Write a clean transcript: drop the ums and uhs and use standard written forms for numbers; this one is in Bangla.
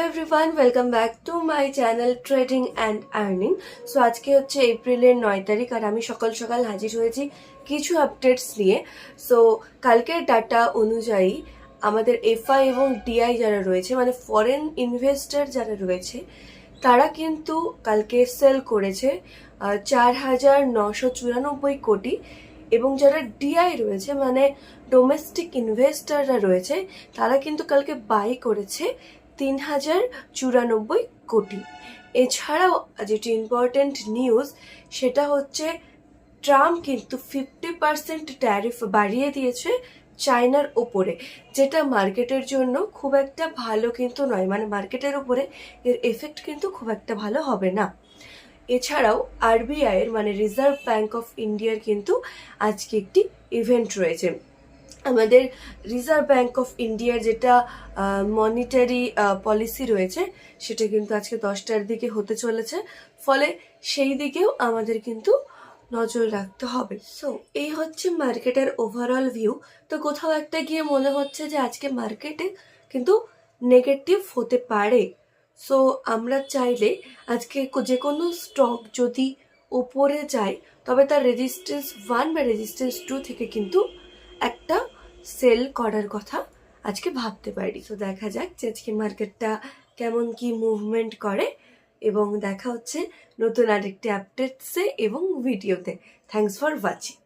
Hello everyone, welcome back to my channel trading and earning. So আজকে হচ্ছে এপ্রিলের 9 তারিখ আর আমি সকাল সকাল হাজির হয়েছি কিছু আপডেটস নিয়ে। সো কালকের ডাটা অনুযায়ী আমাদের এফআই এবং ডিআই যারা রয়েছে, মানে ফরেন ইনভেস্টর যারা রয়েছে, তারা কিন্তু কালকে সেল করেছে 4,994 কোটি, এবং যারা ডিআই রয়েছে মানে ডোমেস্টিক ইনভেস্টররা রয়েছে, তারা কিন্তু কালকে বাই করেছে 3,094 কোটি। এছাড়াও যেটি ইম্পর্টেন্ট নিউজ সেটা হচ্ছে ট্রাম্প কিন্তু 50% ট্যারিফ বাড়িয়ে দিয়েছে চায়নার ওপরে, যেটা মার্কেটের জন্য খুব একটা ভালো কিন্তু নয়, মানে মার্কেটের ওপরে এর এফেক্ট কিন্তু খুব একটা ভালো হবে না। এছাড়াও আরবিআই এর মানে রিজার্ভ ব্যাঙ্ক অফ ইন্ডিয়ার কিন্তু আজকে একটি ইভেন্ট রয়েছে। আমাদের রিজার্ভ ব্যাঙ্ক অফ ইন্ডিয়ার যেটা মনিটারি পলিসি রয়েছে সেটা কিন্তু আজকে 10টার দিকে হতে চলেছে, ফলে সেই দিকেও আমাদের কিন্তু নজর রাখতে হবে। সো এই হচ্ছে মার্কেটের ওভারঅল ভিউ। তো কোথাও একটা গিয়ে মনে হচ্ছে যে আজকে মার্কেটে কিন্তু নেগেটিভ হতে পারে। সো আমরা চাইলে আজকে যে কোনো স্টক যদি ওপরে যায়, তবে তার রেজিস্ট্যান্স 1 বা রেজিস্ট্যান্স 2 থেকে কিন্তু একটা সেল করার কথা আজকে ভাবতে পারি। তো দেখা যাক যে আজকে মার্কেটটা কেমন কি মুভমেন্ট করে, এবং দেখা হচ্ছে নতুন আরেকটি আপডেটসে এবং ভিডিওতে। Thanks for watching.